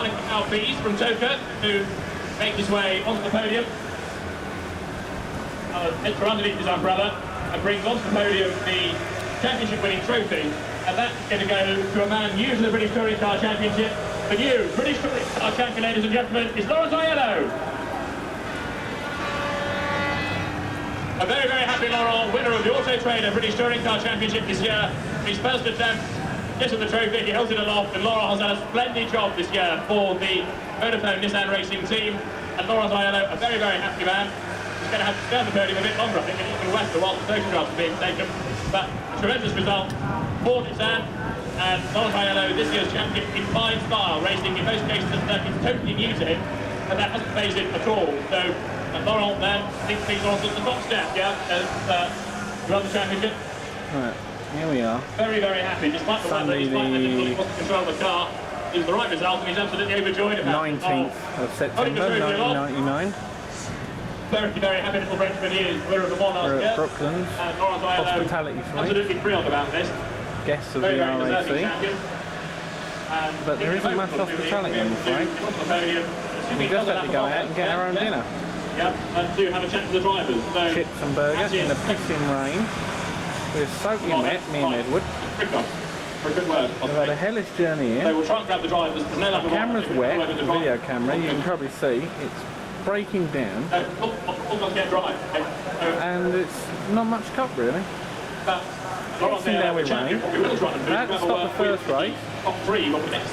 smiling LPs from Toker, who make his way onto the podium. Heads for underneath his umbrella and brings onto the podium the championship-winning trophy. And that's going to go to a man new to the British Touring Car Championship. The new British Touring Car Champion, ladies and gentlemen, is Lawrence Aiello. A very, very happy Laurent, winner of the Auto Trader British Touring Car Championship this year. His first attempt, gets the trophy, he holds it aloft, and Laurent has done a splendid job this year for the Vodafone Nissan Racing team. And Lawrence Aiello, a very, very happy man. He's going to have to stay on the podium a bit longer, I think, and even Wester whilst the photographs are being taken. But a tremendous result for Nissan, and Lawrence Aiello, this year's champion in fine style, racing in most cases that is totally new to him, and that hasn't phased him at all. So Laurent then thinks he's on to the top step, yeah, as to run the championship. Right, here we are. Very, very happy, despite the fact that he's quite difficult to control the car. It was the right result, and he's absolutely overjoyed about it. 19th of September 1999. Very, very happy little Frenchman he is, winner of the one last year. Brookland, and Lawrence Aiello, hospitality flight. absolutely thrilled about this. Guests of Very, the very deserving RAC. champion. But there isn't much hospitality, I'm afraid. We just had to go out and get our own dinner. Yep, and to have a chat to the drivers. So, chips and burgers in the pissing rain. We're soaking wet, me and Edward. For a good word. We've had a hellish journey here. So we'll try and grab the drivers. The camera's wet, the video camera, you can probably see. It's breaking down. And it's not much cup really. Getting down with rain. That stopped the first race. Top three of the next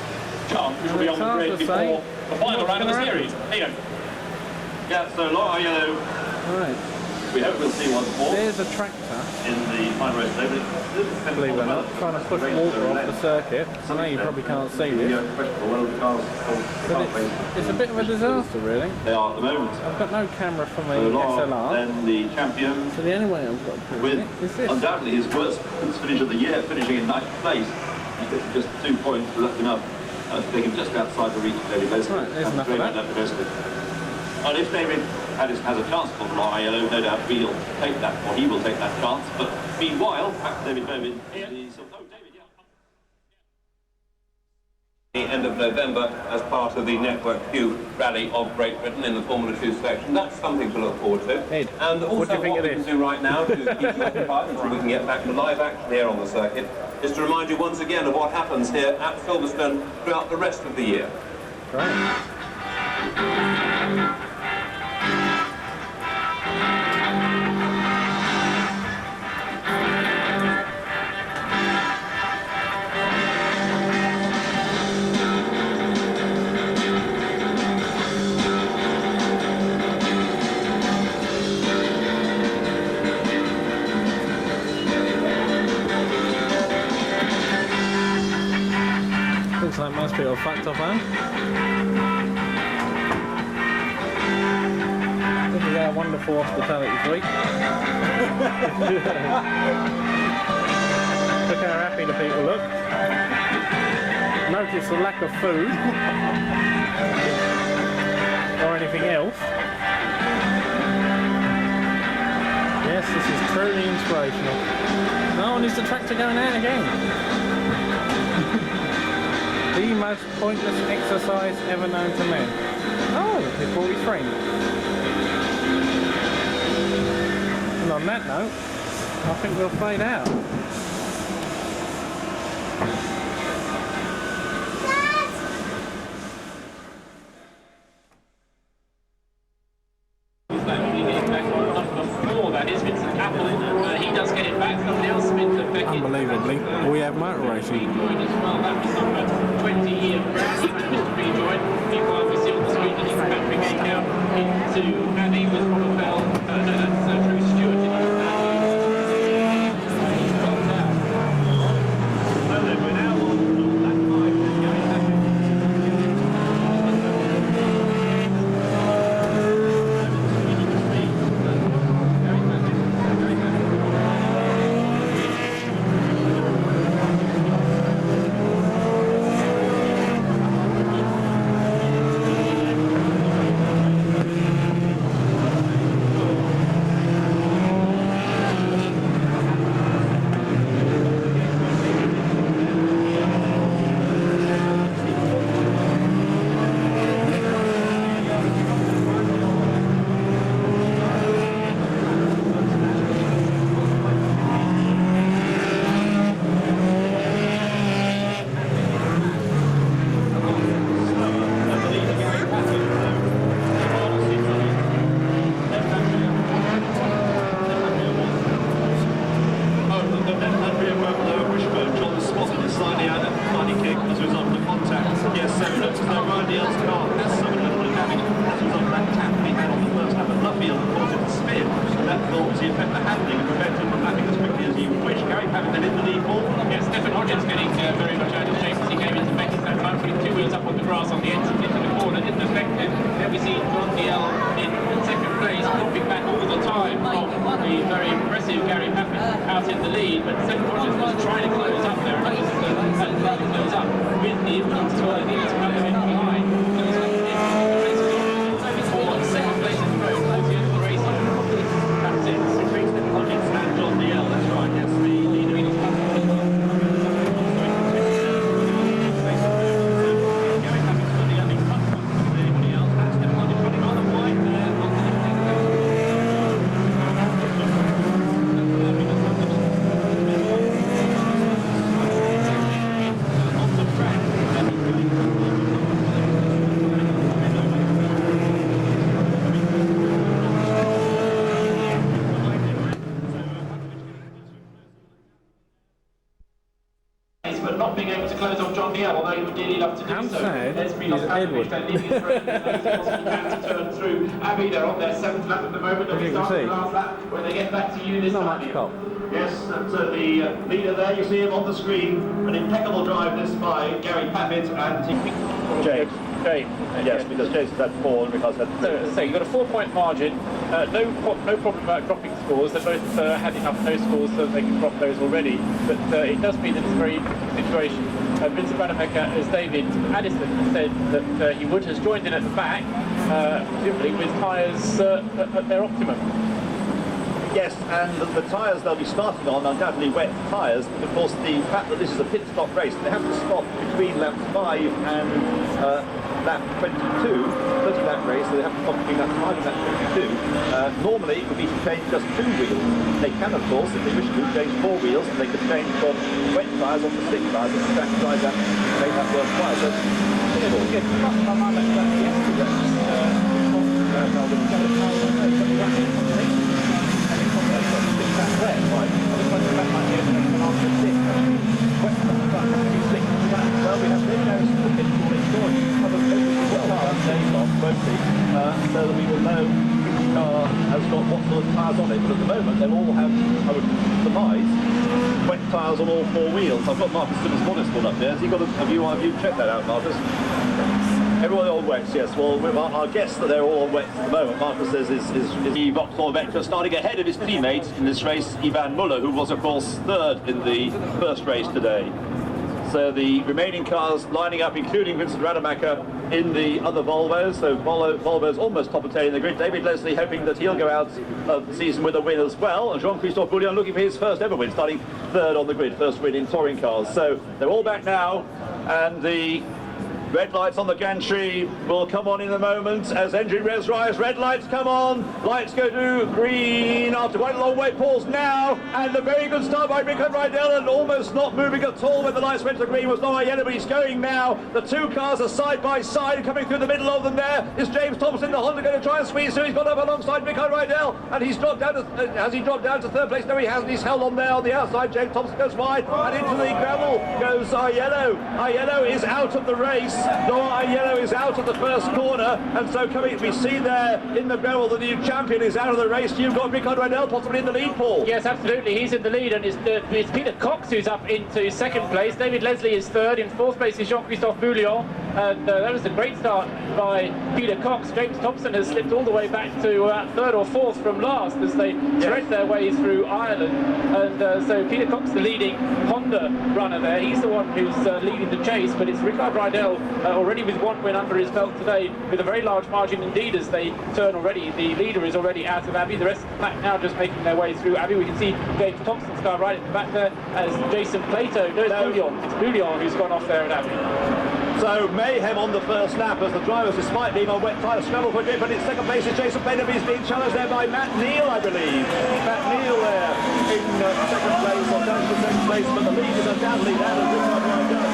chance, which will be on the grid before the final round of the series. Yeah, so Laurent Aiello, right. We hope we'll see once more. There's a tractor. In the final race today. Believe it or not, trying to push water off the circuit. I know you probably can't see this. But it's a bit of a disaster really. They are at the moment. I've got no camera for my SLR. Then the champion. So the only way I've got to prove it is this. Undoubtedly his worst finish of the year, finishing in 9th place. He gets just 2 points, but that's enough to take him just outside the reach of David Leslie. Right, there's enough of that. And if David has a chance for Laurent Aiello, no doubt he'll take that, or he will take that chance. But meanwhile, back to David Bowman. The end of November as part of the Network Q Rally of Great Britain in the Formula 2 section. That's something to look forward to. Ed, and also what do you think what of we this? can do right now to keep you occupied until we can get back to live action here on the circuit is to remind you once again of what happens here at Silverstone throughout the rest of the year. Right. Looks like most people are fucked off, man. This is our wonderful hospitality fleet. Look how happy the people look. Notice the lack of food or anything else. Yes, this is truly inspirational. Oh, and is the tractor going out again? The most pointless exercise ever known to men. Oh, he brought his friend. And on that note, I think we'll fade out. Unbelievably, we have motor racing. 20 years Mr. Rejoin. Meanwhile, we see on the screen that he's factoring a count into Andy with Robert Bell. That's Drew Stewart. So then we're now on lap 5 going back. It's getting very much out of shape as he came into making that run, putting 2 wheels up on the grass on the entrance into the corner. Didn't affect him. Then we see John DL in second place, dropping back all the time from the very impressive Gary Paffett out in the lead. But St. Rogers was trying to close up there, and it was trying to close up with the influence to the lead to come in behind. So he's got the race for second place in the road towards the end of the race. That's it. And John DL, that's right. Yes, the leader in his but not being able to close off John DL, although he would dearly love to do I'm so. sad Let's be he's Edward. to turn through Abbey. They're on their 7th lap at the moment. They'll As be you can starting see, the last lap when they get back to you this not time. much cop. Yes, that's the leader there. You see him on the screen. An impeccable drive this by Gary Paffett and James. Yes, because James had 4 and Ricardo's had 3. So you've got a 4-point margin. No problem about dropping scores. They both had enough no scores so they can drop those already. But it does mean that it's a very difficult situation. Vincent Rademacher, as David Addison said, that he has joined in at the back, presumably with tyres at their optimum. Yes, and the tyres they'll be starting on are undoubtedly wet tyres. But of course, the fact that this is a pit stop race, they have to stop between laps 5 and lap 22, 30 lap race, so they have to stop between lap 5 and lap 22. Normally, it would be to change just 2 wheels. They can, of course, if they wish to, change 4 wheels, and they could change from wet tyres onto slick tyres and strategize that to make that worthwhile. So, Yes, well, we have videos of the pit of so that we will know which car has got what sort of tyres on it. But at the moment, they all have, I would surmise, wet tyres on all 4 wheels. I've got Marcus Simmons' Motorsport up there. Has he got have you checked that out, Marcus? Everyone on wets, yes. Well, our guess that they're all on wets at the moment, Marcus says, is the Vauxhall Vectra starting ahead of his teammate in this race, Ivan Muller, who was, of course, 3rd in the first race today. So the remaining cars lining up, including Vincent Rademacher in the other Volvos. So Volvo's almost top of 10 in the grid. David Leslie hoping that he'll go out of the season with a win as well. And Jean-Christophe Bouillon looking for his first ever win, starting 3rd on the grid, first win in touring cars. So they're all back now, and the red lights on the gantry will come on in a moment as engine revs rise. Red lights come on, lights go to green after quite a long wait. Pause now, and a very good start by Rickard Rydell, and almost not moving at all when the lights went to green was not yellow, but he's going now. The 2 cars are side by side, and coming through the middle of them there is James Thompson, the Honda, going to try and squeeze through. He's got up alongside Rickard Rydell, and he's dropped down to, has he dropped down to 3rd place? No, he hasn't. He's held on there on the outside. James Thompson goes wide, and into the gravel goes Aiello. Aiello is out of the race. Noah Aiello is out at the first corner, and so coming, we see there in the gravel the new champion is out of the race. You've got Rickard Rydell possibly in the lead, Paul. Yes, absolutely. He's in the lead, and it's Peter Cox who's up into 2nd place. David Leslie is 3rd. In 4th place is Jean-Christophe Bouillon. And that was a great start by Peter Cox. James Thompson has slipped all the way back to 3rd or 4th from last as they thread their way through Ireland. And so Peter Cox, the leading Honda runner there, he's the one who's leading the chase, but it's Rickard Rydell already with 1 win under his belt today, with a very large margin indeed as they turn already. The leader is already out of Abbey. The rest of the pack now just making their way through Abbey. We can see James Thompson's car right at the back there as Jason Plato. No, it's Bouillon. It's Bouillon who's gone off there at Abbey. So mayhem on the first lap as the drivers, despite being on wet tyres, scramble for grip, but in 2nd place is Jason Plato. He's being challenged there by Matt Neal, I believe. Matt Neal there in 2nd place, or down to 2nd place, but the lead is undoubtedly there as Rickard Rydell.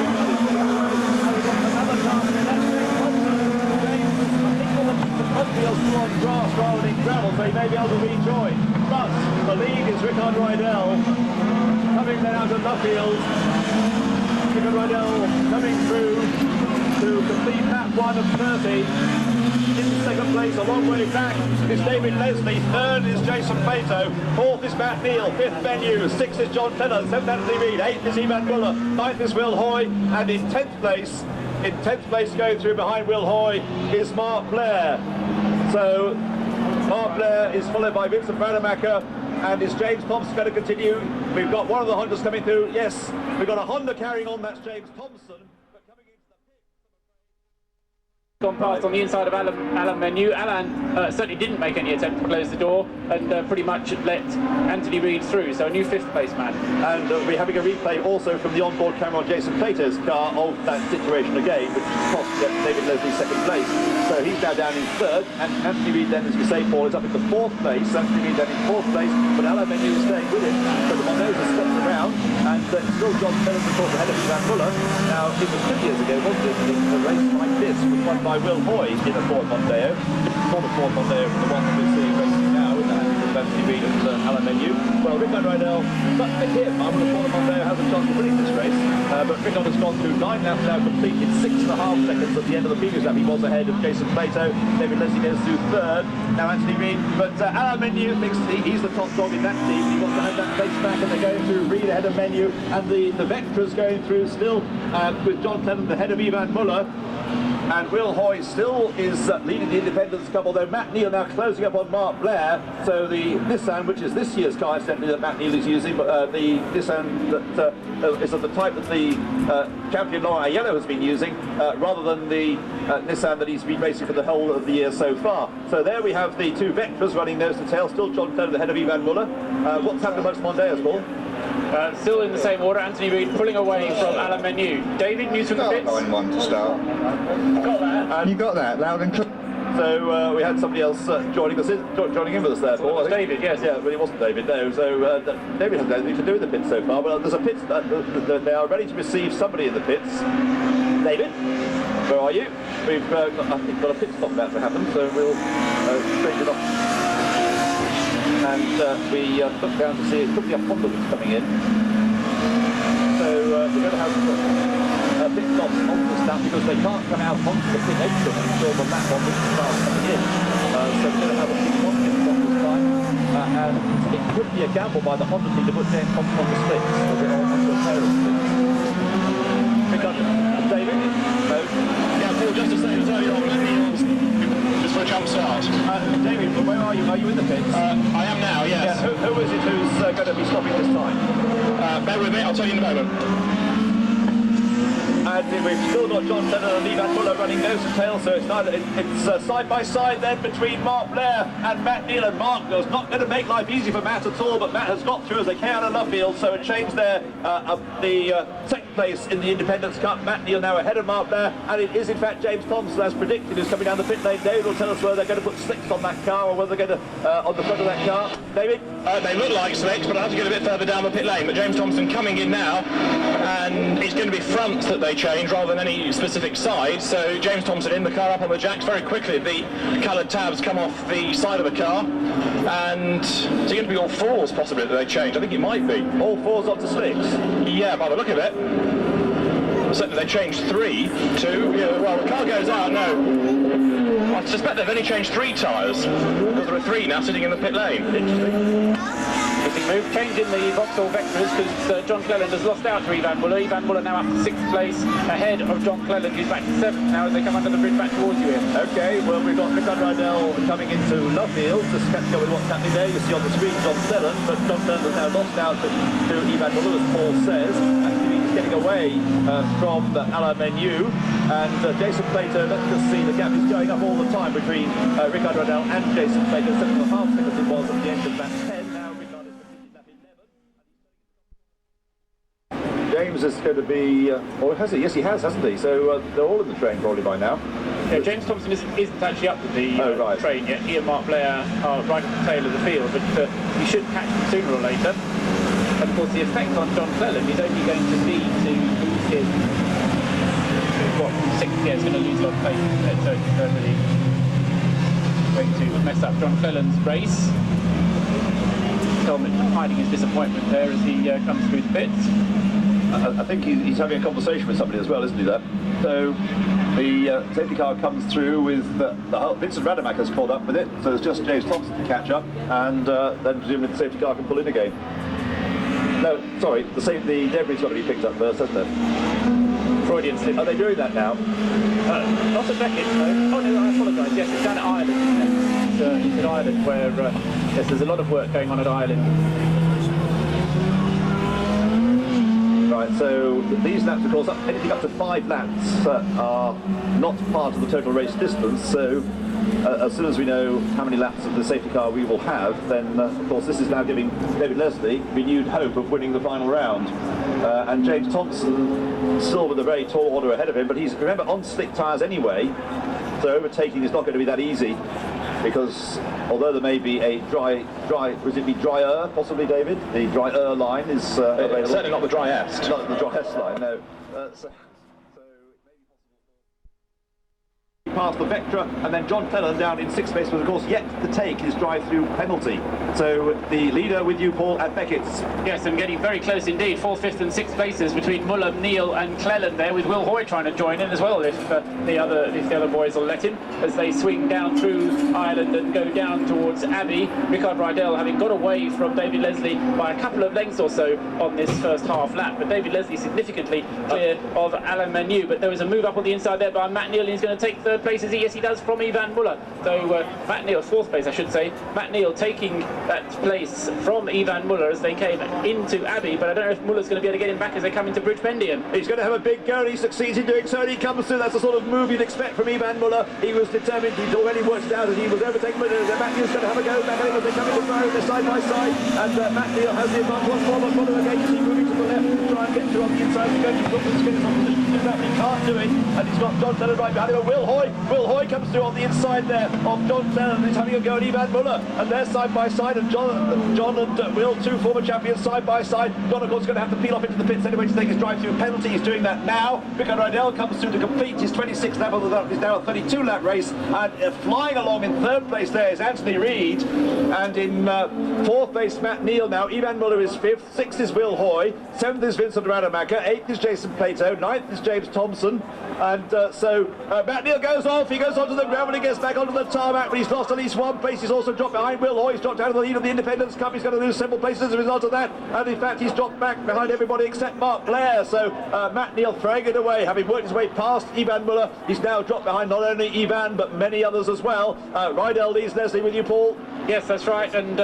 Another car, and that's James Thompson. James, I think will keep the front wheels still on grass rather than gravel, so he may be able to rejoin. But the lead is Rickard Rydell coming then out of Nuffield. Rickard Rydell coming through to complete lap 1 of 30. In second place, a long way back, is David Leslie. Third is Jason Plato. Fourth is Matt Neal. Fifth Venue. Sixth is John Clennon. Seventh, Anthony Reid. Eighth is Ivan Muller. Ninth is Will Hoy. And in 10th place, going through behind Will Hoy, is Mark Blair. So Mark Blair is followed by Vincent Rademacher, and is James Thompson going to continue? We've got one of the Hondas coming through. Yes, we've got a Honda carrying on. That's James Thompson. But coming into the pit. Gone past on the inside of Alain Menu. Alain certainly didn't make any attempt to close the door and pretty much let Anthony Reid through, so a new 5th place man. And we're having a replay also from the onboard camera on Jason Plato's car of that situation again, which cost David Leslie 2nd place. So he's now down in 3rd, and Anthony Reid then, as you say, Paul, is up into 4th place. Anthony Reid down in 4th place, but Alain Menu is staying with him. So the Mondeos are swapped around, and it's still John Clennon, of course, ahead of Ivan Muller. Now, it was 2 years ago, wasn't it? A race like this was won by Will Hoy in a Ford Mondeo. Not a Ford Mondeo from the one that we're seeing racing now in the hands of Anthony Reid and Alain Menu. Well, Rickard Rydell, but for him, I would have thought Mondeo has a chance of winning this race. But Rickard has gone through 9 laps now, completed 6.5 seconds at the end of the previous lap. He was ahead of Jason Plato. David Leslie goes through 3rd. Now Anthony Reid, but Alain Menu thinks he's the top dog in that team. He wants to have that place back, and they're going through Reid ahead of Menu, and the Vectra's going through still with John Clennon ahead of Ivan Muller. And Will Hoy still is leading the Independence Cup, although Matt Neal now closing up on Mark Blair. So the Nissan, which is this year's car, incidentally, that Matt Neal is using, but the Nissan that is of the type that the champion Laurent Aiello has been using, rather than the Nissan that he's been racing for the whole of the year so far. So there we have the 2 Vectras running nose to tail, still John Clennon ahead of Ivan Muller. What's happened amongst Mondeos, Paul? Still in the same order, Anthony Reid pulling away from Alain Menu. David, news from the pits? 9-1 to start. Got that? You got that, loud and clear. So we had somebody else joining in with us there, Paul. I think. David, yes. Yeah, but it wasn't David, no. So David has nothing to do with the pits so far. But there's a pit, they are ready to receive somebody in the pits. David, where are you? We've I think got a pit stop about to happen, so we'll change it off. And we look down to see it could be a Honda that's coming in. So we're going to have pit stops on this lap because they can't come out onto the pit exit until the lap on which the car's coming in. So we're going to have a pit stop this time. And it could be a gamble by the Honda team to put James Thompson on the slicks, or onto a pair of slicks. Pick up David. No. Yeah, Paul, just to say as earlier on, just for a jump start. David, where are you? Are you in the pits? I am now, yes. Yeah, who is it who's going to be stopping this time? Bear with me, I'll tell you in a moment. And we've still got John Clennon and Ivan Muller running nose to tail, so it's side by side then between Mark Blair and Matt Neal. And Mark was not going to make life easy for Matt at all, but Matt has got through as they came out of Luffield, so it changed there the second place in the Independence Cup. Matt Neal now ahead of Mark Blair, and it is in fact James Thompson, as predicted, who's coming down the pit lane. David will tell us whether they're going to put slicks on that car or whether they're going to on the front of that car. David? They look like slicks, but I have to get a bit further down the pit lane. But James Thompson coming in now, and it's going to be front that they change rather than any specific side. So James Thompson in the car, up on the jacks very quickly. The coloured tabs come off the side of the car, and it's going to be all 4s possibly that they change. I think it might be. All 4s onto slicks? Yeah, by the look of it. Certainly they changed 3, 2, yeah, well the car goes out, no. I suspect they've only changed 3 tyres, because there are 3 now sitting in the pit lane. Interesting. Move, changing the Vauxhall Vectras because John Clennon has lost out to Ivan Muller. Ivan Muller now up to 6th place, ahead of John Clennon, who's back to 7th now as they come under the bridge back towards you, Ian. Okay, well we've got Rickard Rydell coming into Luffield, just catching up with what's happening there. You see on the screen John Clennon, but John Clennon has now lost out to Ivan Muller, as Paul says. Actually he's getting away from Alain Menu, and Jason Plato, let's just see, the gap is going up all the time between Rickard Rydell and Jason Plato. 7.5 seconds it was at the end of that 10. Now Rickard is completing lap 11. James is going to be, or has he? Yes, he has, hasn't he? So they're all in the train probably by now. Yeah, James Thompson isn't actually up with the right. train yet. He and Mark Blair are right at the tail of the field, but you should catch them sooner or later. And of course, the effect on John Clennon is only going to be to lose his, what, 6th, yeah, it's going to lose a lot of pace, so it's really going to mess up John Clennon's race. Helmet hiding his disappointment there as he comes through the pits. I think he's having a conversation with somebody as well, isn't he, there? So the safety car comes through with Vincent Rademacher's caught up with it, so it's just James Thompson to catch up, and then presumably the safety car can pull in again. No, sorry, the debris got to be picked up first, hasn't it? Freudian slip. Are they doing that now? Not at Beckett, no. Oh no, I apologise. Yes, it's down at Ireland. It's at Ireland where yes, there's a lot of work going on at Ireland. Right, so these laps, of course, anything up to 5 laps are not part of the total race distance, so as soon as we know how many laps of the safety car we will have, then of course this is now giving David Leslie renewed hope of winning the final round. And James Thompson still with a very tall order ahead of him, but he's, remember, on slick tyres anyway, so overtaking is not going to be that easy, because although there may be a drier, possibly, David? The drier line is available. Certainly not the driest. Not the driest line, no. So past the Vectra, and then John Cleland down in 6th place, but of course yet to take his drive-through penalty. So the leader with you, Paul, at Beckett's. Yes, and getting very close indeed. 4th, 5th and 6th places between Muller, Neal and Cleland there, with Will Hoy trying to join in as well if the other boys will let him, as they swing down through Ireland and go down towards Abbey. Ricard Rydell having got away from David Leslie by a couple of lengths or so on this first half lap, but David Leslie significantly clear of Alain Manu. But there was a move up on the inside there by Matt Neal, and he's going to take 3rd place. Yes, he does, from Ivan Muller. So Matt Neal, 4th place I should say. Matt Neal taking that place from Ivan Muller as they came into Abbey, but I don't know if Muller's going to be able to get him back as they come into Bridgependian. He's going to have a big go, and he succeeds in doing so, and he comes through. That's the sort of move you'd expect from Ivan Muller. He was determined, he'd already worked out that he was overtaken, but Matt Neal's going to have a go back at him as they come into fire, they're side by side, and Matt Neal has the advantage once more, but Muller again, he's moving to the left to try and get through on the inside. He's going to Brookland's getting some position to do that, but he can't do it, and he's got John Cleland right behind him. Will Hoy comes through on the inside there of John Cleland. He's having a go at Ivan Muller, and they're side by side, and John and Will, 2 former champions, side by side. John, of course, is going to have to peel off into the pits anyway to take his drive-through penalty. He's doing that now. Ricard Rydell comes through to complete his 26th lap of the lap. He's now a 32-lap race, and flying along in 3rd place there is Anthony Reid, and in 4th place Matt Neal now. Ivan Muller is 5th, 6th is Will Hoy, 7th is Vincent Rademacher, 8th is Jason Plato, 9th is James Thompson, and so Matt Neal goes off. He goes onto the ground when he gets back onto the tarmac, but he's lost at least 1 place. He's also dropped behind Will Hoy. He's dropped out of the lead of the Independence Cup. He's going to lose several places as a result of that, and in fact he's dropped back behind everybody except Mark Blair. So Matt Neal throwing it away, having worked his way past Ivan Muller. He's now dropped behind not only Ivan but many others as well. Rydell leads Leslie with you, Paul. Yes, that's right, and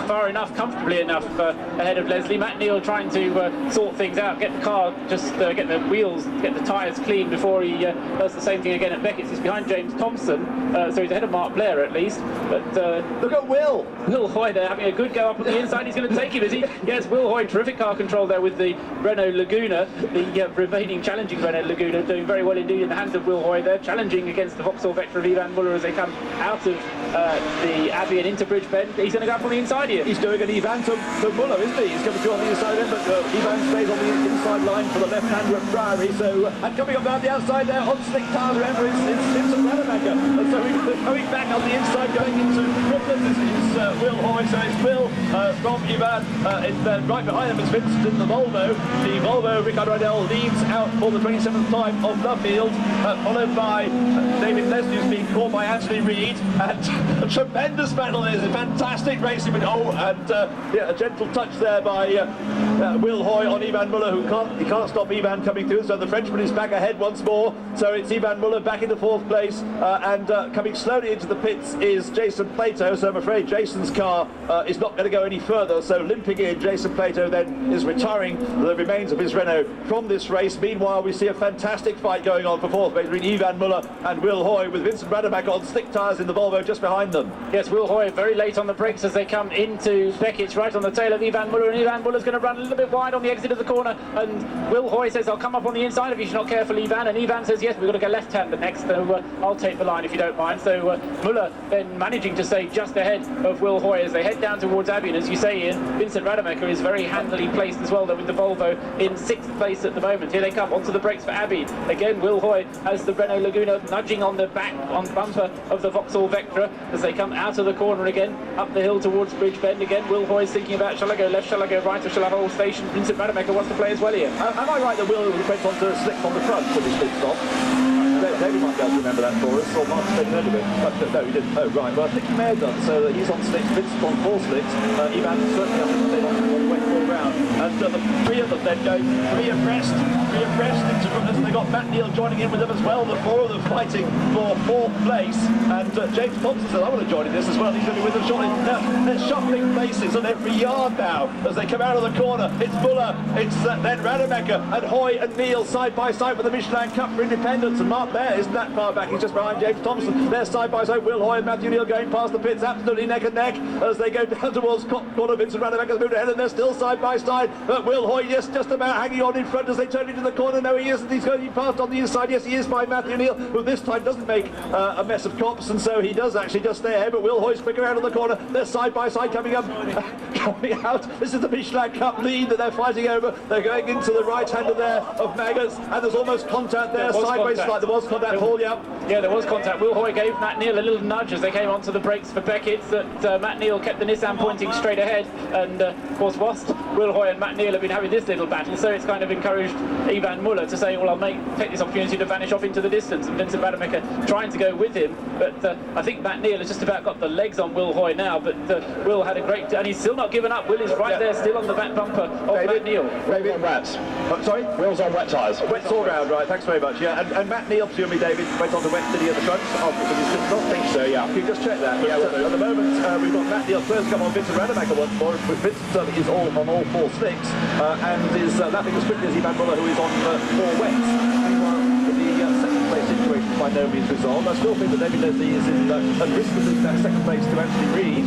far enough, comfortably enough ahead of Leslie. Matt Neal trying to sort things out, get the car, just get the wheels, get the tyres clean before he does the same thing again at Beckett's. He's behind James Thompson, so he's ahead of Mark Blair at least. But look at Will Hoy there having a good go up on the inside. He's going to take him, is he? Yes, Will Hoy, terrific car control there with the Renault Laguna, the remaining challenging Renault Laguna, doing very well indeed in the hands of Will Hoy there, challenging against the Vauxhall Vectra of Ivan Muller as they come out of the Abbey and into Bridgebend. He's going to go up on the inside here. He's doing an Ivan to Muller, isn't he? He's coming through on the inside then, but Ivan stays on the inside line for the left-hander at Priory. So, and coming up down the outside there on slick tyres, remember, it's Vincent Rademacher. And so he's coming back on the inside, going into Brookland. This is Will Hoy, so it's Will from Ivan. Right behind him is Vincent in the Volvo. The Volvo, Ricard Rydell leads out for the 27th time of Luffield, followed by David Leslie, who's being caught by Anthony Reid. And a tremendous battle. There's a fantastic racing, but a gentle touch there by Will Hoy on Ivan Muller, who can't stop Ivan coming through. So the Frenchman is back ahead once more. So it's Ivan Muller back into 4th place, and coming slowly into the pits is Jason Plato. So I'm afraid Jason's car is not going to go any further. So limping in, Jason Plato then is retiring the remains of his Renault from this race. Meanwhile, we see a fantastic fight going on for 4th place between Ivan Muller and Will Hoy, with Vincent Rademacher on slick tyres in the Volvo just behind them. Yes, Will Hoy very late on the brakes as they come into Beckett's, right on the tail of Ivan Muller, and Ivan Muller's going to run a little bit wide on the exit of the corner, and Will Hoy says, I'll come up on the inside if you're not careful, Ivan, and Ivan says, yes, we've got to go left-hander next, so I'll take the line if you don't mind. So Muller then managing to stay just ahead of Will Hoy as they head down towards Abbey, and as you say, Ian, Vincent Rademacher is very handily placed as well there with the Volvo in 6th place at the moment. Here they come onto the brakes for Abbey. Again, Will Hoy has the Renault Laguna nudging on the back, on the bumper of the Vauxhall Vectra as they come out of the corner again, up the hill towards Bridgebend. Again, Will Hoy is thinking about, shall I go left, shall I go right, or shall I hold station Vincent Rademacher wants to play as well here. Am I right that Will went on to slick on the front for this pit stop? David might be able to remember that for us, or Mark's taken over it. But no, he didn't. Oh, right. Well, I think he may have done. So he's on slicks, Vincent on 4 slicks. Ivan certainly up to on the wet all round. And the 3 of them then go three abreast into Brookland. They've got Matt Neal joining in with them as well. The 4 of them fighting for 4th place. And James Thompson says, I want to join in this as well. He's going to be with them shortly. Now, they're shuffling places on every yard now as they come out of the corner. It's Muller, it's then Rademacher and Hoy and Neal side by side with the Michelin Cup for Independence. And Mark Blair isn't that far back. He's just behind James Thompson. They're side by side. Will Hoy and Matthew Neal going past the pits, absolutely neck and neck as they go down towards corner. Vincent Rademacher's moved ahead and they're still side by side. But Will Hoy, yes, just about hanging on in front as they turn into the corner. No, he isn't. He's going to be passed on the inside. Yes, he is by Matthew Neal, who this time doesn't make a mess of cops, and so he does actually just stay ahead. But Will Hoy's quicker out of the corner. They're side by side coming up, coming out. This is the Michelin Cup lead that they're fighting over. They're going into the right hander there of Maggotts, and there's almost contact there. Sideways slide. There was contact. Paul, yeah. Yeah, there was contact. Will Hoy gave Matt Neal a little nudge as they came onto the brakes for Beckett. That Matt Neal kept the Nissan pointing straight ahead, and of course, whilst Will Hoy and Matt Neal have been having this little battle, so it's kind of encouraged Ivan Muller to say, well, I'll take this opportunity to vanish off into the distance, and Vincent Rademacher trying to go with him, but I think Matt Neal has just about got the legs on Will Hoy now, but Will had a great, and he's still not given up. Will is right there, still on the back bumper of Matt Neal. Maybe on wets. Sorry? Will's on wet tyres. Wets all round, right, thanks very much, yeah. And Matt Neal, presumably David, went on the wet city at the front. I think so, yeah. Can you just check that? Yeah, at the moment, we've got Matt Neal first come on Vincent Rademacher once more. Vincent is on all 4 slicks and is lapping as quickly as Ivan Muller, who is on 4 wets. The second place situation is by no means resolved. I still think that David Leslie is in at risk of losing that second place to Anthony Reid,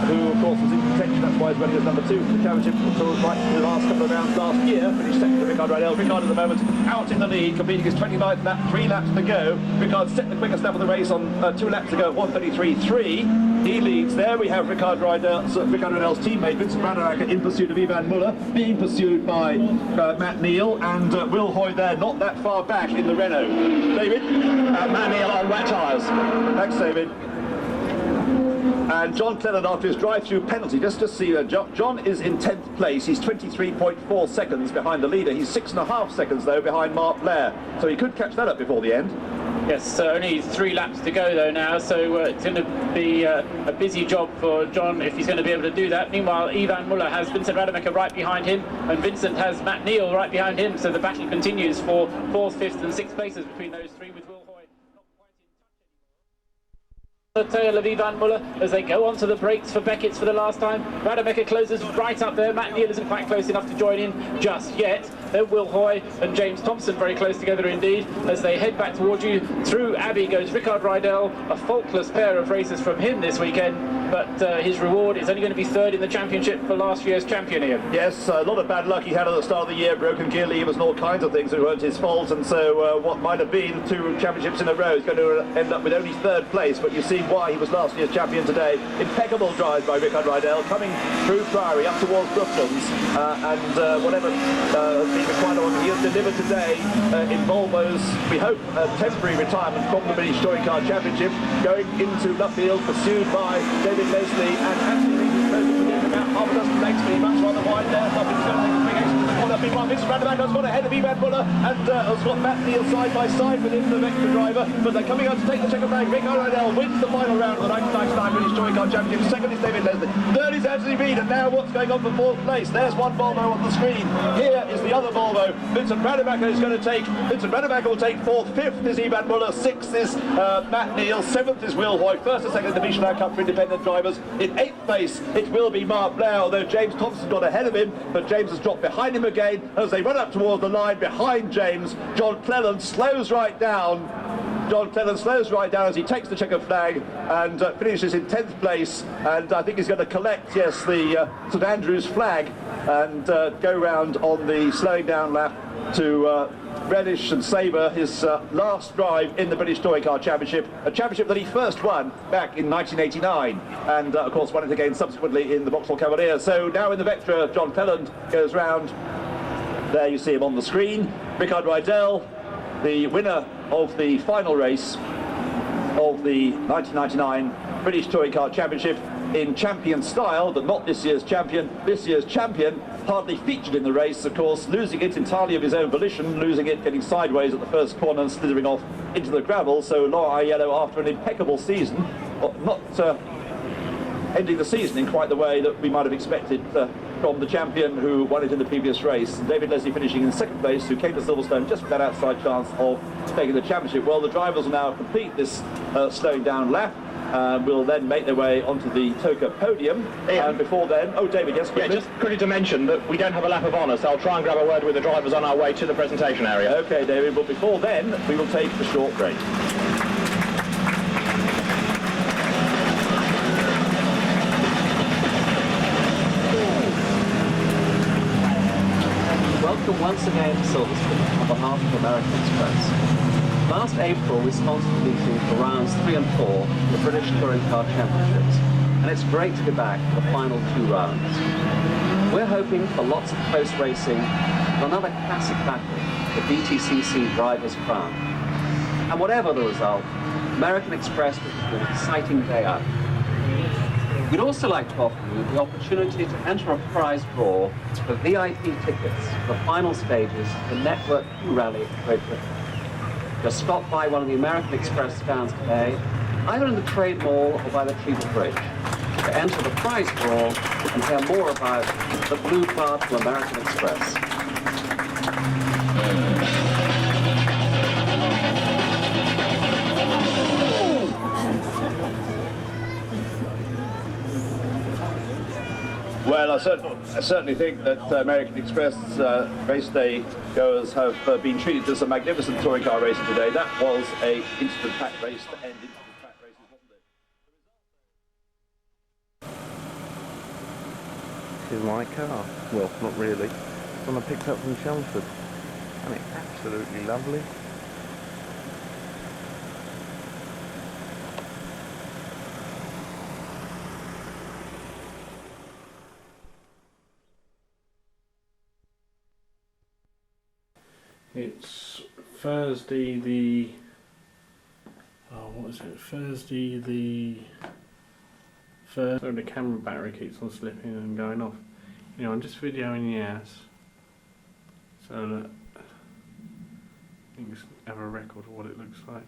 who of course was in contention. That's why he's running as number 2 for the championship until right in the last couple of rounds last year. Finished second to Rickard Rydell. Rickard at the moment out in the lead, completing his 29th lap, 3 laps to go. Rickard set the quickest lap of the race on 2 laps to go, 1:33.3. He leads there. We have Rickard Rydell's teammate Vincent Rademacher in pursuit of Ivan Muller, being pursued by Matt Neal, and Will Hoy there, not that far back in the Renault. David? Matt Neal on wet tyres. Thanks, David. And John Cleland, after his drive-through penalty, just see John is in 10th place. He's 23.4 seconds behind the leader. He's 6.5 seconds though behind Mark Blair, so he could catch that up before the end. Yes, only 3 laps to go though now, so it's going to be a busy job for John if he's going to be able to do that. Meanwhile, Ivan Muller has Vincent Rademacher right behind him, and Vincent has Matt Neal right behind him, so the battle continues for 4th, 5th and 6th places between those 3, with Will Hoy not quite in touch. The tail of Ivan Muller as they go onto the brakes for Beckett's for the last time. Rademacher closes right up there. Matt Neal isn't quite close enough to join in just yet. Then Will Hoy and James Thompson very close together indeed as they head back towards you. Through Abbey goes Rickard Rydell, a faultless pair of races from him this weekend, but his reward is only going to be 3rd in the championship for last year's champion here. Yes, a lot of bad luck he had at the start of the year, broken gear levers and all kinds of things that weren't his fault, and so what might have been 2 championships in a row is going to end up with only 3rd place, but you see why he was last year's champion today. Impeccable drive by Rickard Rydell, coming through Priory up towards Brooklands, and whatever has been required of him, he has delivered today in Volvo's, we hope, temporary retirement from the British Touring Car Championship, going into Luffield, pursued by David Leslie and Anthony Reid, who's closing within about half a dozen lengths, but he much rather wide there. Luffield's going to take a big extra corner. Meanwhile, Vincent Rademacher has got ahead of Ivan Muller and has got Matt Neal side by side with him, the Vector driver, but they're coming out to take the checker flag. Rickard Rydell wins the final round of the 1999 British Touring Car Championship. 2nd is David Leslie. 3rd is Anthony Reid, and now what's going on for 4th place? There's one Volvo on the screen. Here is the other Volvo. Vincent Rademacher is going to take. Vincent Rademacher will take 4th. 5th is Ivan Muller. 6th is Matt Neal. 7th is Will Hoy. 1st and 2nd is the Michelin Cup for independent drivers. In 8th place, it will be Mark Blair, although James Thompson got ahead of him, but James has dropped behind him again as they run up towards the line behind James. John Cleland slows right down. John Cleland slows right down as he takes the checkered flag and finishes in 10th place, and I think he's going to collect, yes, the St Andrews flag and go round on the slowing down lap to relish and savour his last drive in the British Touring Car Championship, a championship that he first won back in 1989 and of course won it again subsequently in the Vauxhall Cavalier. So now in the Vectra, John Cleland goes round. There you see him on the screen. Rickard Rydell, the winner of the final race of the 1999 British Touring Car Championship, in champion style, but not this year's champion. This year's champion hardly featured in the race, of course, losing it entirely of his own volition, losing it getting sideways at the first corner and slithering off into the gravel. So Laura Aiello, after an impeccable season, not ending the season in quite the way that we might have expected from the champion who won it in the previous race. David Leslie finishing in second place, who came to Silverstone just with that outside chance of taking the championship. Well, the drivers will now complete this slowing down lap. Will then make their way onto the Toka podium. And before then, oh, David, yes, quickly. Yeah, just quickly to mention that we don't have a lap of honour, so I'll try and grab a word with the drivers on our way to the presentation area. Okay, David, but before then, we will take a short break. Welcome once again to Silverstone on behalf of American Express. Last April we sponsored the meeting for rounds 3 and 4 of the British Touring Car Championships, and it's great to be back for the final 2 rounds. We're hoping for lots of close racing and another classic battle, the BTCC Drivers' Crown. And whatever the result, American Express will be an exciting day out. We'd also like to offer you the opportunity to enter a prize draw for VIP tickets for the final stages of the Network Q Rally at Great Britain. Just stop by one of the American Express stands today, either in the Trade Mall or by the Cleveland Bridge, to enter the prize draw and hear more about the blue card from American Express. Well, I certainly think that American Express race day goers have been treated to some magnificent touring car racing today. That was a instant-packed race to end instant-packed races, wasn't it? This is my car. Well, not really. It's one I picked up from Chelmsford. And it's absolutely lovely. It's Thursday the... Thursday the... The camera battery keeps on slipping and going off. You know, I'm just videoing the ass so that you can have a record of what it looks like.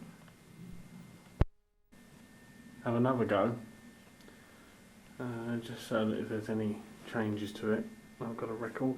Have another go, just so that if there's any changes to it, I've got a record.